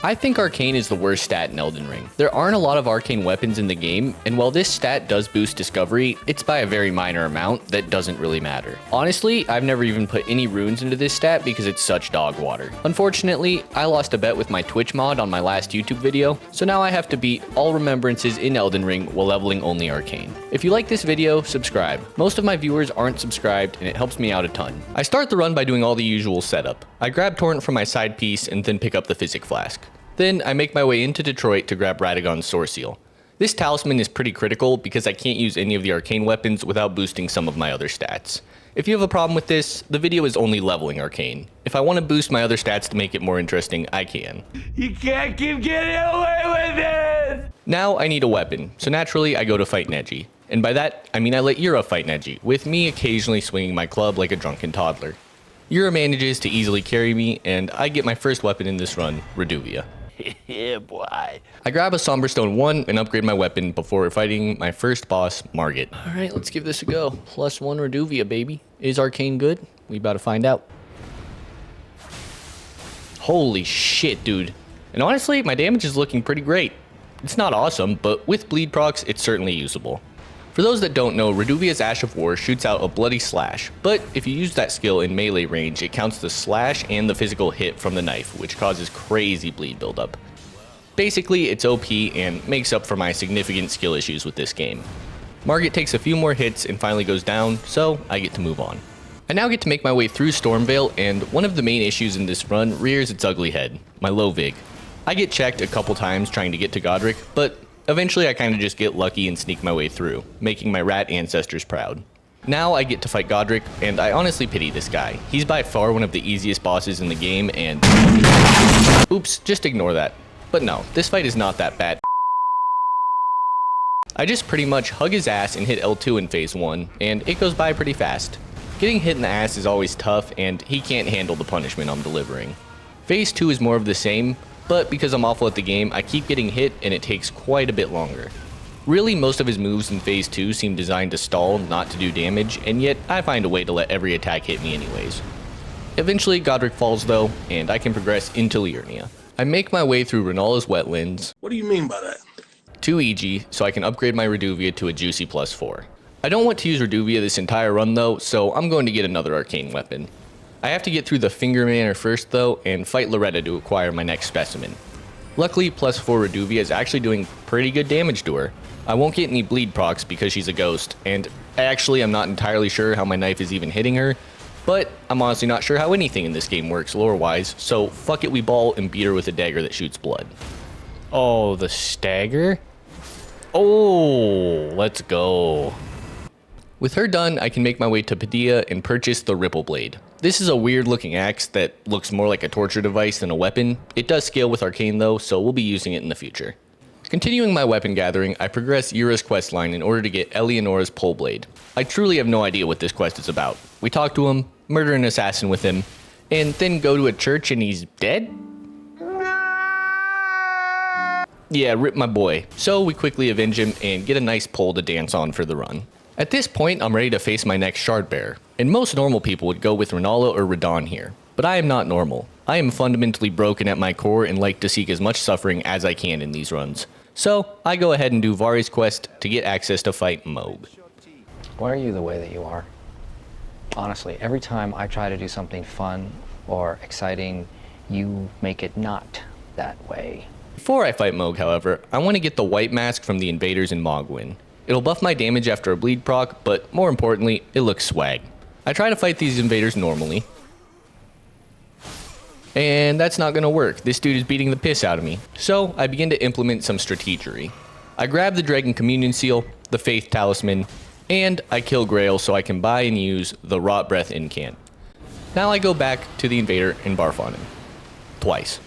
I think Arcane is the worst stat in Elden Ring. There aren't a lot of arcane weapons in the game, and while this stat does boost discovery, it's by a very minor amount that doesn't really matter. Honestly, I've never even put any runes into this stat because it's such dog water. Unfortunately, I lost a bet with my Twitch mod on my last YouTube video, so now I have to beat all remembrances in Elden Ring while leveling only Arcane. If you like this video, subscribe. Most of my viewers aren't subscribed, and it helps me out a ton. I start the run by doing all the usual setup. I grab Torrent from my side piece and then pick up the Physic Flask. Then I make my way into Detroit to grab Radagon's Sword Seal. This talisman is pretty critical because I can't use any of the arcane weapons without boosting some of my other stats. If you have a problem with this, the video is only leveling arcane. If I want to boost my other stats to make it more interesting, I can. You can't keep getting away with this! Now I need a weapon, so naturally I go to fight Neji. And by that, I mean I let Yura fight Neji, with me occasionally swinging my club like a drunken toddler. Yura manages to easily carry me, and I get my first weapon in this run, Reduvia. Yeah, boy. I grab a Somberstone 1 and upgrade my weapon before fighting my first boss, Margit. Alright, let's give this a go. +1 Reduvia, baby. Is Arcane good? We about to find out. Holy shit, dude. And honestly, my damage is looking pretty great. It's not awesome, but with bleed procs, it's certainly usable. For those that don't know, Reduvia's Ash of War shoots out a bloody slash, but if you use that skill in melee range, it counts the slash and the physical hit from the knife, which causes crazy bleed buildup. Basically, it's OP and makes up for my significant skill issues with this game. Margit takes a few more hits and finally goes down, so I get to move on. I now get to make my way through Stormvale, and one of the main issues in this run rears its ugly head, my low vig. I get checked a couple times trying to get to Godric, but eventually I kinda just get lucky and sneak my way through, making my rat ancestors proud. Now I get to fight Godric, and I honestly pity this guy. He's by far one of the easiest bosses in the game, and oops, just ignore that. But no, this fight is not that bad. I just pretty much hug his ass and hit L2 in phase 1, and it goes by pretty fast. Getting hit in the ass is always tough, and he can't handle the punishment I'm delivering. Phase 2 is more of the same, but because I'm awful at the game, I keep getting hit and it takes quite a bit longer. Really, most of his moves in phase 2 seem designed to stall, not to do damage, and yet I find a way to let every attack hit me anyways. Eventually, Godric falls though, and I can progress into Liurnia. I make my way through Renala's Wetlands. What do you mean by that? To EG, so I can upgrade my Reduvia to a juicy +4. I don't want to use Reduvia this entire run though, so I'm going to get another arcane weapon. I have to get through the Finger Manor first though, and fight Loretta to acquire my next specimen. Luckily, +4 Reduvia is actually doing pretty good damage to her. I won't get any bleed procs because she's a ghost, and actually I'm not entirely sure how my knife is even hitting her, but I'm honestly not sure how anything in this game works lore-wise, so fuck it, we ball and beat her with a dagger that shoots blood. Oh, the stagger? Oh, let's go. With her done, I can make my way to Padilla and purchase the Ripple Blade. This is a weird looking axe that looks more like a torture device than a weapon. It does scale with Arcane though, so we'll be using it in the future. Continuing my weapon gathering, I progress Yura's questline in order to get Eleonora's Pole Blade. I truly have no idea what this quest is about. We talk to him, murder an assassin with him, and then go to a church and he's dead? Yeah, rip my boy. So we quickly avenge him and get a nice pole to dance on for the run. At this point, I'm ready to face my next shard bearer, and most normal people would go with Renala or Radahn here. But I am not normal. I am fundamentally broken at my core and like to seek as much suffering as I can in these runs. So, I go ahead and do Vari's quest to get access to fight Mohg. Why are you the way that you are? Honestly, every time I try to do something fun or exciting, you make it not that way. Before I fight Mohg, however, I want to get the white mask from the invaders in Mohgwyn. It'll buff my damage after a bleed proc, but more importantly, it looks swag. I try to fight these invaders normally, and that's not gonna work. This dude is beating the piss out of me. So I begin to implement some strategery. I grab the Dragon Communion Seal, the Faith Talisman, and I kill Grail so I can buy and use the Rot Breath Incant. Now I go back to the invader and barf on him. Twice.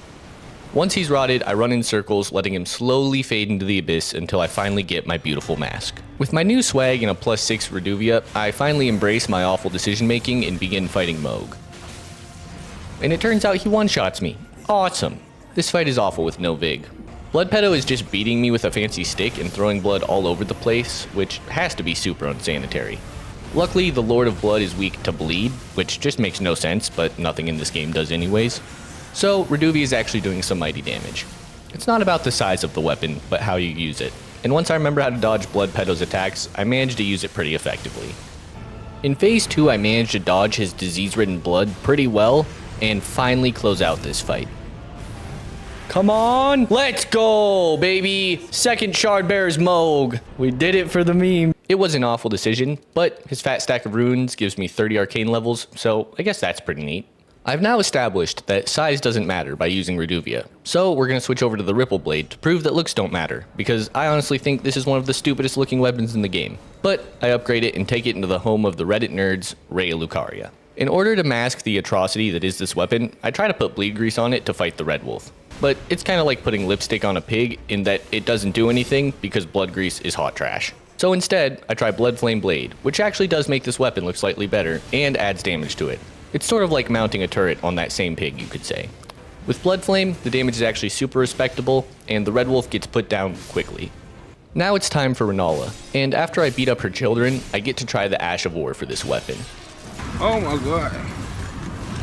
Once he's rotted, I run in circles, letting him slowly fade into the abyss until I finally get my beautiful mask. With my new swag and a +6 Reduvia, I finally embrace my awful decision making and begin fighting Mohg. And it turns out he one-shots me. Awesome. This fight is awful with no vig. Bloodpedo is just beating me with a fancy stick and throwing blood all over the place, which has to be super unsanitary. Luckily, the Lord of Blood is weak to bleed, which just makes no sense, but nothing in this game does anyways. So Reduvia is actually doing some mighty damage. It's not about the size of the weapon, but how you use it. And once I remember how to dodge Blood Pedo's attacks, I managed to use it pretty effectively. In Phase 2, I managed to dodge his disease-ridden blood pretty well, and finally close out this fight. Come on! Let's go, baby! Second Shard Bearer's Mohg! We did it for the meme. It was an awful decision, but his fat stack of runes gives me 30 arcane levels, so I guess that's pretty neat. I've now established that size doesn't matter by using Reduvia, so we're going to switch over to the Ripple Blade to prove that looks don't matter, because I honestly think this is one of the stupidest looking weapons in the game. But I upgrade it and take it into the home of the Reddit nerds, Raya Lucaria. In order to mask the atrocity that is this weapon, I try to put bleed grease on it to fight the Red Wolf. But it's kind of like putting lipstick on a pig in that it doesn't do anything because blood grease is hot trash. So instead, I try Blood Flame Blade, which actually does make this weapon look slightly better and adds damage to it. It's sort of like mounting a turret on that same pig, you could say. With Blood Flame, the damage is actually super respectable, and the Red Wolf gets put down quickly. Now it's time for Rennala, and after I beat up her children, I get to try the Ash of War for this weapon. Oh my god.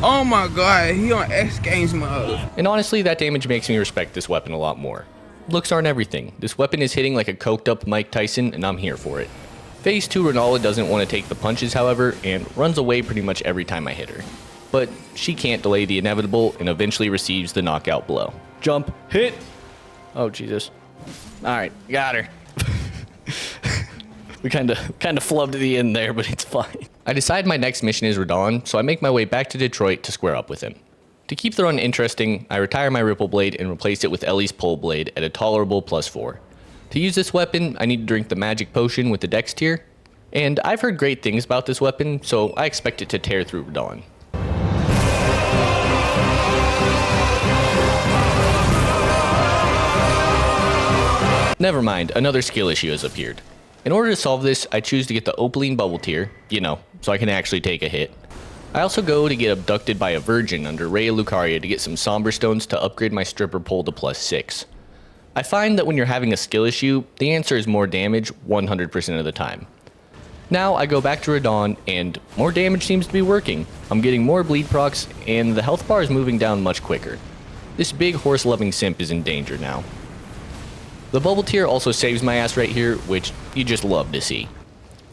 Oh my god, he on X Games mode. And honestly, that damage makes me respect this weapon a lot more. Looks aren't everything. This weapon is hitting like a coked up Mike Tyson, and I'm here for it. Phase 2 Rennala doesn't want to take the punches, however, and runs away pretty much every time I hit her. But she can't delay the inevitable and eventually receives the knockout blow. Jump, hit! Oh, Jesus. Alright, got her. We kinda flubbed at the end there, but it's fine. I decide my next mission is Radahn, so I make my way back to Detroit to square up with him. To keep the run interesting, I retire my Ripple Blade and replace it with Ellie's Pole Blade at a tolerable +4. To use this weapon, I need to drink the magic potion with the Dex tier, and I've heard great things about this weapon, so I expect it to tear through Radahn. Never mind, another skill issue has appeared. In order to solve this, I choose to get the Opaline Bubble tier, so I can actually take a hit. I also go to get abducted by a virgin under Raya Lucaria to get some Somber Stones to upgrade my Stripper Pole to +6. I find that when you're having a skill issue, the answer is more damage 100% of the time. Now I go back to Radahn, and more damage seems to be working. I'm getting more bleed procs, and the health bar is moving down much quicker. This big horse-loving simp is in danger now. The bubble tier also saves my ass right here, which you just love to see.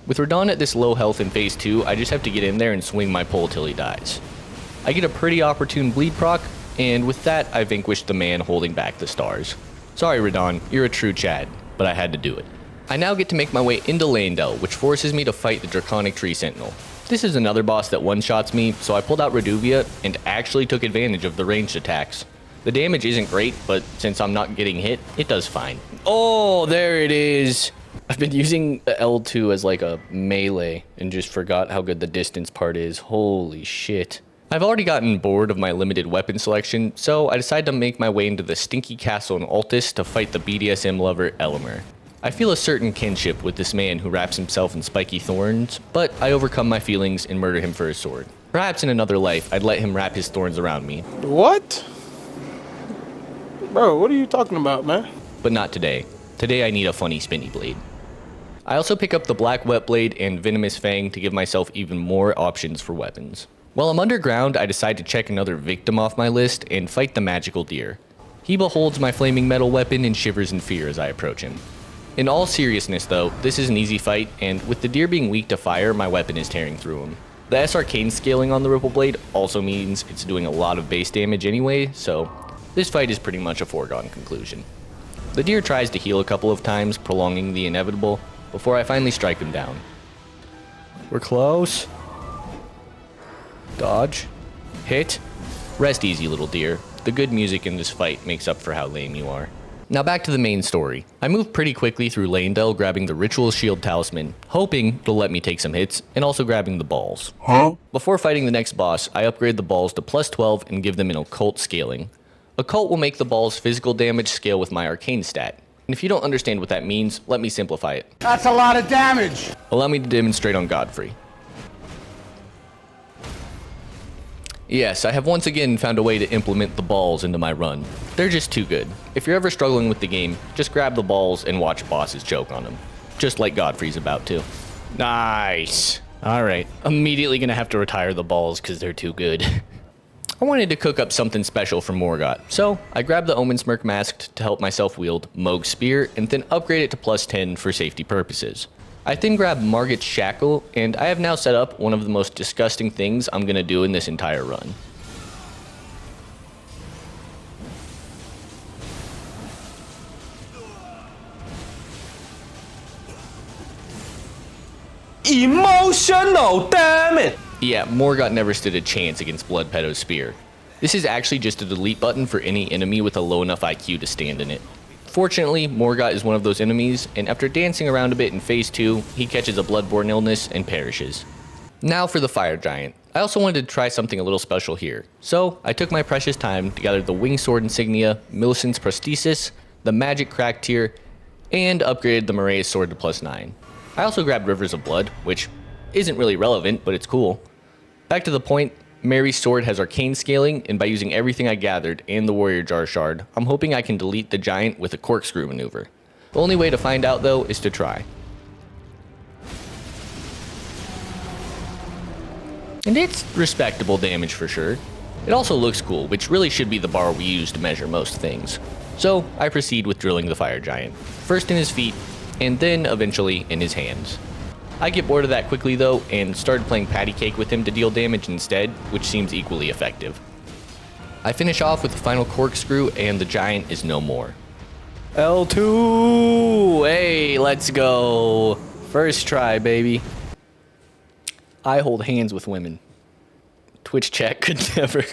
With Radahn at this low health in Phase 2, I just have to get in there and swing my pole till he dies. I get a pretty opportune bleed proc, and with that I vanquish the man holding back the stars. Sorry Radahn, you're a true Chad, but I had to do it. I now get to make my way into Leyndell, which forces me to fight the Draconic Tree Sentinel. This is another boss that one-shots me, so I pulled out Reduvia and actually took advantage of the ranged attacks. The damage isn't great, but since I'm not getting hit, it does fine. Oh, there it is! I've been using the L2 as like a melee and just forgot how good the distance part is. Holy shit. I've already gotten bored of my limited weapon selection, so I decided to make my way into the Stinky Castle in Altus to fight the BDSM lover Elimer. I feel a certain kinship with this man who wraps himself in spiky thorns, but I overcome my feelings and murder him for his sword. Perhaps in another life, I'd let him wrap his thorns around me. What? Bro, what are you talking about, man? But not today. Today I need a funny spinny blade. I also pick up the Black Wet Blade and Venomous Fang to give myself even more options for weapons. While I'm underground, I decide to check another victim off my list and fight the Magical Deer. He beholds my flaming metal weapon and shivers in fear as I approach him. In all seriousness though, this is an easy fight, and with the deer being weak to fire, my weapon is tearing through him. The S Arcane scaling on the Ripple Blade also means it's doing a lot of base damage anyway, so this fight is pretty much a foregone conclusion. The deer tries to heal a couple of times, prolonging the inevitable, before I finally strike him down. We're close. Dodge. Hit. Rest easy, little deer. The good music in this fight makes up for how lame you are. Now back to the main story. I move pretty quickly through Leyndell, grabbing the Ritual Shield Talisman, hoping it'll let me take some hits, and also grabbing the balls. Before fighting the next boss, I upgrade the balls to +12 and give them an occult scaling. Occult will make the ball's physical damage scale with my arcane stat. And if you don't understand what that means, let me simplify it. That's a lot of damage! Allow me to demonstrate on Godfrey. Yes, I have once again found a way to implement the balls into my run. They're just too good. If you're ever struggling with the game, just grab the balls and watch bosses choke on them. Just like Godfrey's about to. Nice! Alright, immediately gonna have to retire the balls because they're too good. I I wanted to cook up something special for Morgott, so I grabbed the Omen Smirk Mask to help myself wield Mohg's Spear and then upgrade it to plus 10 for safety purposes. I then grabbed Margit's Shackle, and I have now set up one of the most disgusting things I'm going to do in this entire run. Emotional, damn it! Yeah, Morgott never stood a chance against Blood Pedo's Spear. This is actually just a delete button for any enemy with a low enough IQ to stand in it. Fortunately, Morgott is one of those enemies, and after dancing around a bit in Phase 2, he catches a bloodborne illness and perishes. Now for the Fire Giant. I also wanted to try something a little special here, so I took my precious time to gather the Wing Sword Insignia, Millicent's Prosthesis, the Magic Crack Tier, and upgraded the Morea's Sword to plus 9. I also grabbed Rivers of Blood, which isn't really relevant, but it's cool. Back to the point, Mary's sword has arcane scaling, and by using everything I gathered and the Warrior Jar Shard, I'm hoping I can delete the giant with a corkscrew maneuver. The only way to find out though is to try. And it's respectable damage for sure. It also looks cool, which really should be the bar we use to measure most things. So I proceed with drilling the Fire Giant, first in his feet, and then eventually in his hands. I get bored of that quickly though, and started playing patty cake with him to deal damage instead, which seems equally effective. I finish off with the final corkscrew, and the giant is no more. L2! Hey, let's go! First try, baby. I hold hands with women. Twitch chat could never.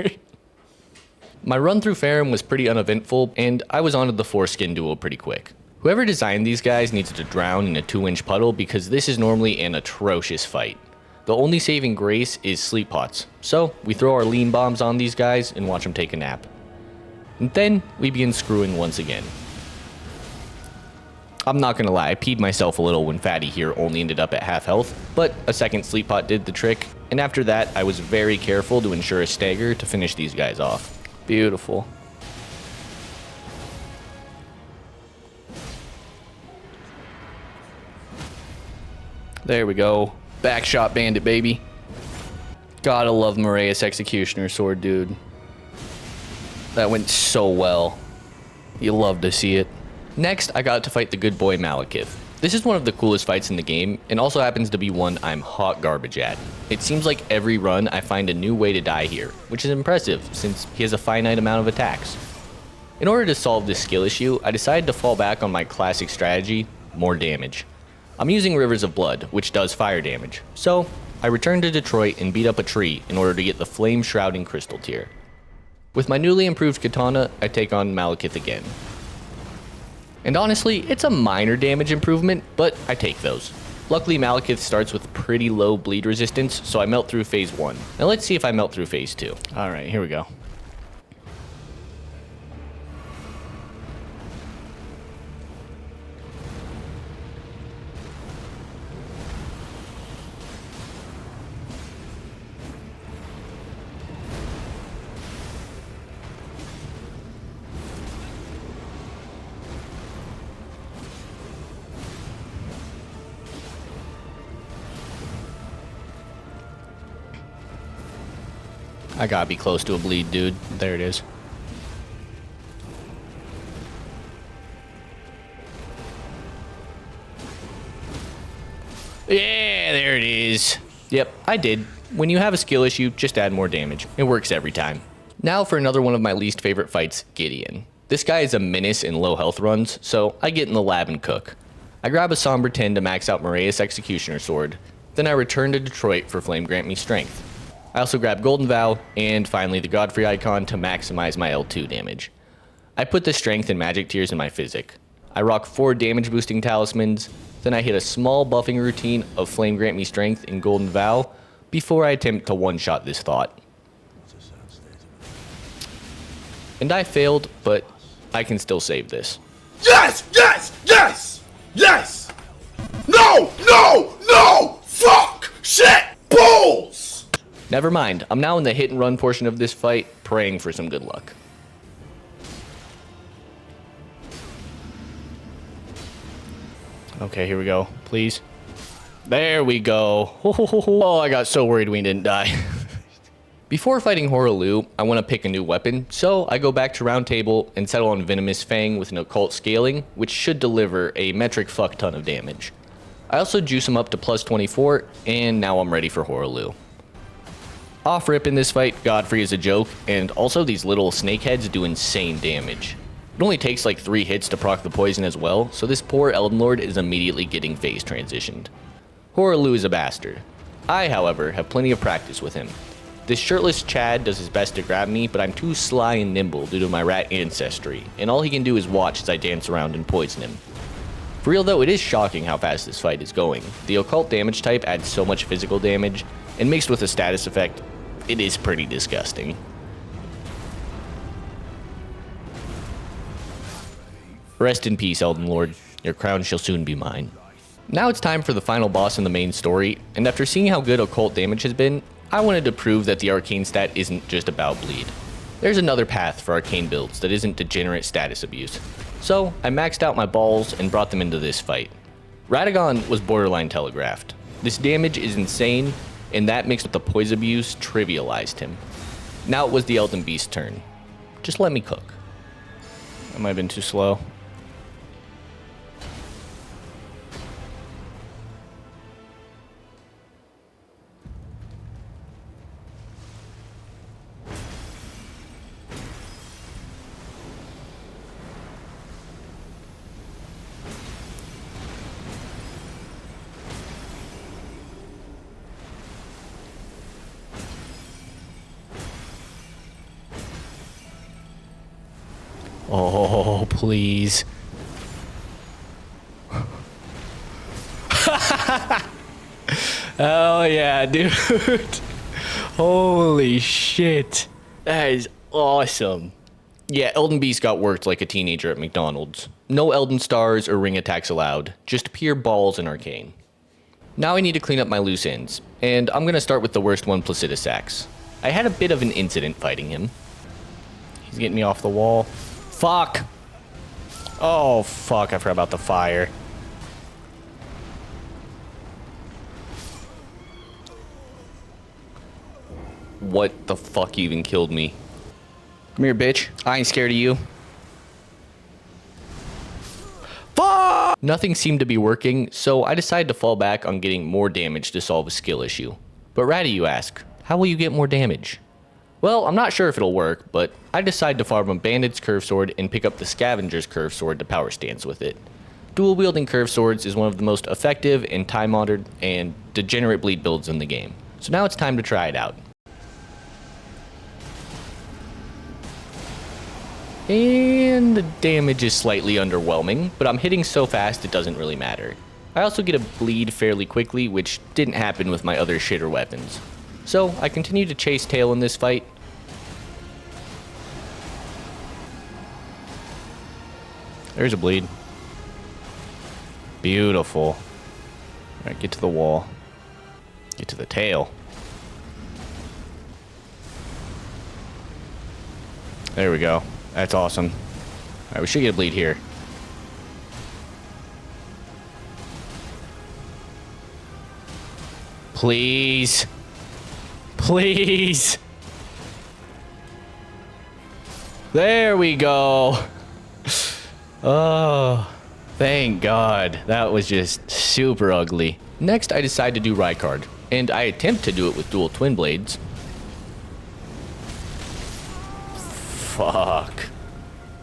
My run through Farum was pretty uneventful, and I was onto the foreskin duo pretty quick. Whoever designed these guys needs to drown in a 2-inch puddle because this is normally an atrocious fight. The only saving grace is sleep pots, so we throw our lean bombs on these guys and watch them take a nap. And then we begin screwing once again. I'm not gonna lie, I peed myself a little when Fatty here only ended up at half health, but a second sleep pot did the trick, and after that I was very careful to ensure a stagger to finish these guys off. Beautiful. There we go. Backshot bandit, baby. Gotta love Morea's Executioner sword, dude. That went so well. You love to see it. Next, I got to fight the good boy Maliketh. This is one of the coolest fights in the game, and also happens to be one I'm hot garbage at. It seems like every run I find a new way to die here, which is impressive since he has a finite amount of attacks. In order to solve this skill issue, I decided to fall back on my classic strategy, more damage. I'm using Rivers of Blood, which does fire damage, so I returned to Detroit and beat up a tree in order to get the Flame Shrouding Crystal tier. With my newly improved katana, I take on Maliketh again. And honestly, it's a minor damage improvement, but I take those. Luckily, Maliketh starts with pretty low bleed resistance, so I melt through Phase 1. Now let's see if I melt through Phase 2. Alright, here we go. I gotta be close to a bleed, dude. There it is. Yeah, there it is. Yep, I did. When you have a skill issue, just add more damage. It works every time. Now for another one of my least favorite fights, Gideon. This guy is a menace in low health runs, so I get in the lab and cook. I grab a Somber 10 to max out Morea's Executioner sword, then I return to Detroit for Flame Grant Me Strength. I also grab Golden Vow, and finally the Godfrey icon to maximize my L2 damage. I put the strength and magic tiers in my physic. I rock 4 damage boosting talismans, then I hit a small buffing routine of Flame Grant Me Strength and Golden Vow before I attempt to one-shot this thought. And I failed, but I can still save this. Yes! Yes! Yes! Yes! No! No! No! Fuck! Shit! Bulls! Never mind, I'm now in the hit and run portion of this fight, praying for some good luck. Okay, here we go, please. There we go. Oh, I got so worried we didn't die. Before fighting Hoarah, I want to pick a new weapon, so I go back to Round Table and settle on Venomous Fang with an occult scaling, which should deliver a metric fuck ton of damage. I also juice him up to plus 24, and now I'm ready for Hoarah. Off rip in this fight, Godfrey is a joke, and also these little snakeheads do insane damage. It only takes like 3 hits to proc the poison as well, so this poor Elden Lord is immediately getting phase transitioned. Hoarah is a bastard. I, however, have plenty of practice with him. This shirtless Chad does his best to grab me, but I'm too sly and nimble due to my rat ancestry, and all he can do is watch as I dance around and poison him. For real though, it is shocking how fast this fight is going. The occult damage type adds so much physical damage, and mixed with a status effect, it is pretty disgusting. Rest in peace, Elden Lord. Your crown shall soon be mine. Now it's time for the final boss in the main story, and after seeing how good occult damage has been, I wanted to prove that the arcane stat isn't just about bleed. There's another path for arcane builds that isn't degenerate status abuse. So I maxed out my balls and brought them into this fight. Radahn was borderline telegraphed. This damage is insane, and that mixed with the poison abuse trivialized him. Now it was the Elden Beast's turn. Just let me cook. That might have been too slow. Oh, please. Oh yeah, dude. Holy shit. That is awesome. Yeah, Elden Beast got worked like a teenager at McDonald's. No Elden Stars or ring attacks allowed, just pure balls and arcane. Now I need to clean up my loose ends, and I'm gonna start with the worst one, Placidusax. I had a bit of an incident fighting him. He's getting me off the wall. Fuck! Oh, fuck, I forgot about the fire. What the fuck even killed me? Come here, bitch. I ain't scared of you. Fuck! Nothing seemed to be working, so I decided to fall back on getting more damage to solve a skill issue. But Ratty, you ask, how will you get more damage? Well, I'm not sure if it'll work, but I decided to farm a Bandit's Curve Sword and pick up the Scavenger's Curve Sword to power stance with it. Dual wielding Curve Swords is one of the most effective and time-honored and degenerate bleed builds in the game. So now it's time to try it out. And the damage is slightly underwhelming, but I'm hitting so fast it doesn't really matter. I also get a bleed fairly quickly, which didn't happen with my other shitter weapons. So I continue to chase tail in this fight. There's a bleed. Beautiful. Alright, get to the wall. Get to the tail. There we go. That's awesome. Alright, we should get a bleed here. Please. Please. There we go. Oh, thank God. That was just super ugly. Next, I decide to do Rykard, and I attempt to do it with dual twin blades. Fuck.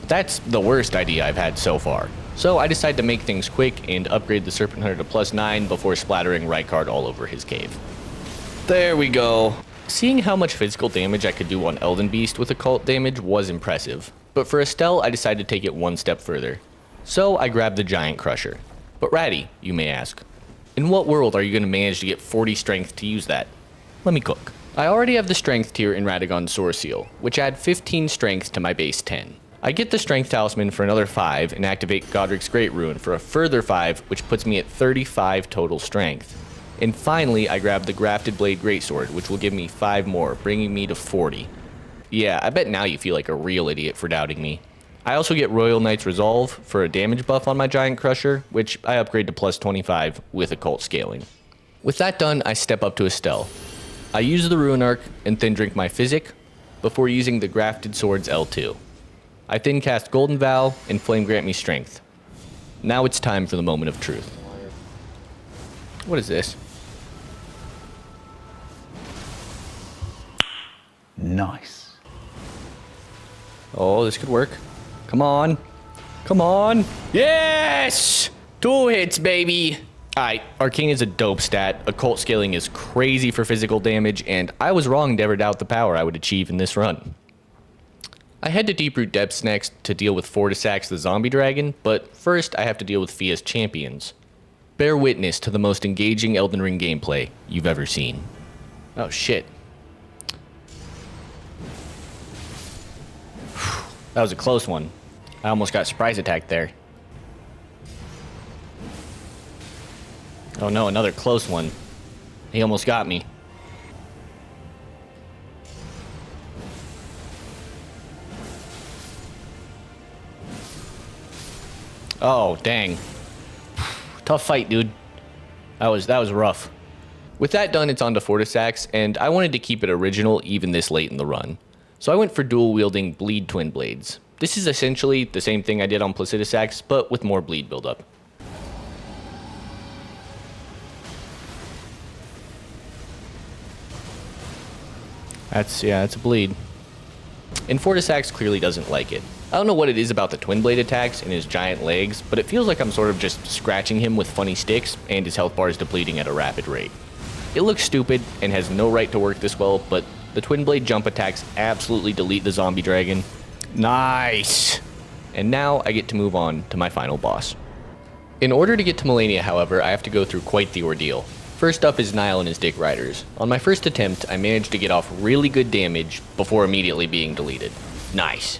That's the worst idea I've had so far. So I decide to make things quick and upgrade the Serpent Hunter to +9 before splattering Rykard all over his cave. There we go. Seeing how much physical damage I could do on Elden Beast with occult damage was impressive, but for Astel I decided to take it one step further. So I grabbed the Giant Crusher. But Ratty, you may ask, in what world are you going to manage to get 40 strength to use that? Let me cook. I already have the strength tier in Radagon's Sword Seal, which add 15 strength to my base 10. I get the Strength Talisman for another 5 and activate Godric's Great Rune for a further 5, which puts me at 35 total strength. And finally, I grab the Grafted Blade Greatsword, which will give me 5 more, bringing me to 40. Yeah, I bet now you feel like a real idiot for doubting me. I also get Royal Knight's Resolve for a damage buff on my Giant Crusher, which I upgrade to +25 with occult scaling. With that done, I step up to Astel. I use the Ruin Arc and then drink my Physic before using the Grafted Swords L2. I then cast Golden Vow and Flame grant me strength. Now it's time for the moment of truth. What is this? Nice. Oh, this could work. Come on. Come on. Yes! 2 hits, baby. Alright, Arcane is a dope stat. Occult scaling is crazy for physical damage, and I was wrong to ever doubt the power I would achieve in this run. I head to Deeproot Depths next to deal with Fortissax the zombie dragon, but first I have to deal with Fia's champions. Bear witness to the most engaging Elden Ring gameplay you've ever seen. Oh shit. That was a close one. I almost got surprise attacked there. Oh no, another close one. He almost got me. Oh, dang. Tough fight, dude. That was rough. With that done, it's on to Fortissax, and I wanted to keep it original even this late in the run. So I went for dual-wielding Bleed Twin Blades. This is essentially the same thing I did on Placidusax, but with more bleed buildup. That's a bleed. And Fortissax clearly doesn't like it. I don't know what it is about the twin blade attacks and his giant legs, but it feels like I'm sort of just scratching him with funny sticks, and his health bar is depleting at a rapid rate. It looks stupid and has no right to work this well, but the twin blade jump attacks absolutely delete the zombie dragon. Nice! And now I get to move on to my final boss. In order to get to Malenia, however, I have to go through quite the ordeal. First up is Niall and his Dick Riders. On my first attempt, I managed to get off really good damage before immediately being deleted. Nice.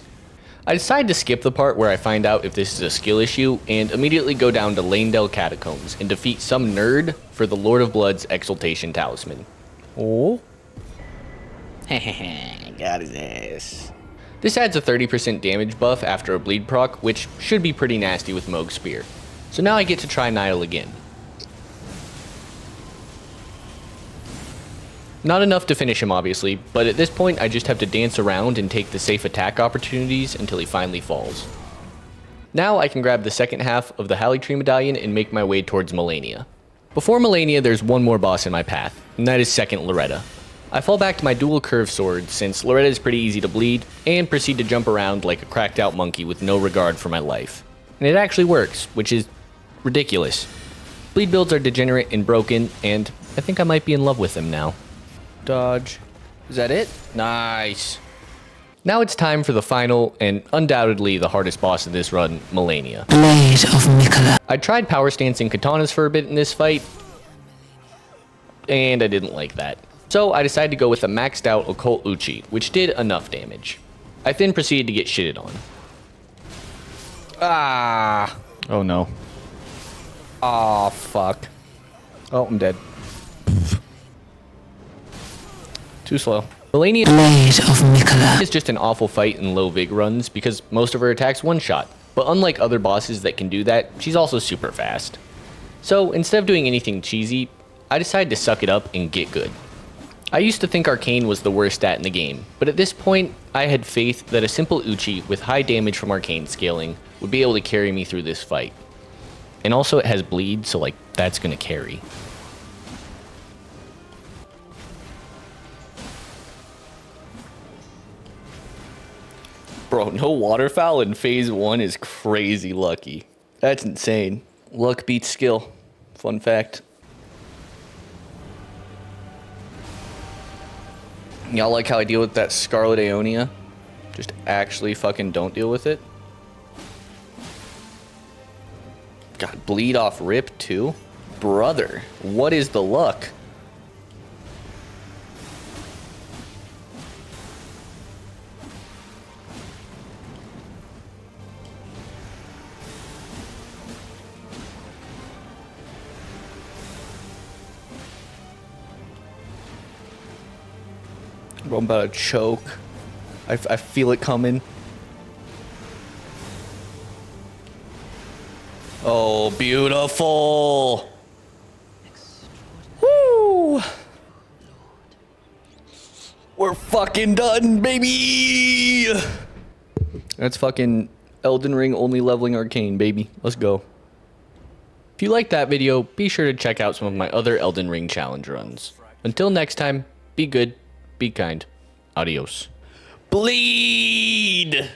I decide to skip the part where I find out if this is a skill issue and immediately go down to Leyndell Catacombs and defeat some nerd for the Lord of Blood's Exaltation Talisman. Oh? Hehehe, got his ass. This adds a 30% damage buff after a bleed proc, which should be pretty nasty with Mohg's Spear. So now I get to try Niall again. Not enough to finish him, obviously, but at this point I just have to dance around and take the safe attack opportunities until he finally falls. Now I can grab the second half of the Halley Tree Medallion and make my way towards Malenia. Before Malenia, there's one more boss in my path, and that is second Loretta. I fall back to my dual curve sword since Loretta is pretty easy to bleed, and proceed to jump around like a cracked out monkey with no regard for my life. And it actually works, which is ridiculous. Bleed builds are degenerate and broken, and I think I might be in love with them now. Dodge. Is that it? Nice. Now it's time for the final, and undoubtedly the hardest boss of this run, Malenia. Blade of Miquella. I tried power stancing katanas for a bit in this fight, and I didn't like that. So I decided to go with a maxed out occult Uchi, which did enough damage. I then proceeded to get shitted on. Ah. Oh no. Oh fuck. Oh, I'm dead. Too slow. Malenia Blade of Miquella is just an awful fight in low vig runs because most of her attacks one-shot. But unlike other bosses that can do that, she's also super fast. So instead of doing anything cheesy, I decided to suck it up and get good. I used to think Arcane was the worst stat in the game, but at this point, I had faith that a simple Uchi with high damage from Arcane scaling would be able to carry me through this fight. And also it has bleed, so like, that's gonna carry. Bro, no waterfowl in phase 1 is crazy lucky. That's insane. Luck beats skill. Fun fact. Y'all like how I deal with that Scarlet Aeonia? Just actually fucking don't deal with it. God, bleed off rip too? Brother, what is the luck? Bro, I'm about to choke. I feel it coming. Oh, beautiful. Woo! We're fucking done, baby! That's fucking Elden Ring only leveling Arcane, baby. Let's go. If you liked that video, be sure to check out some of my other Elden Ring challenge runs. Until next time, be good, be kind. Adios. Bleed!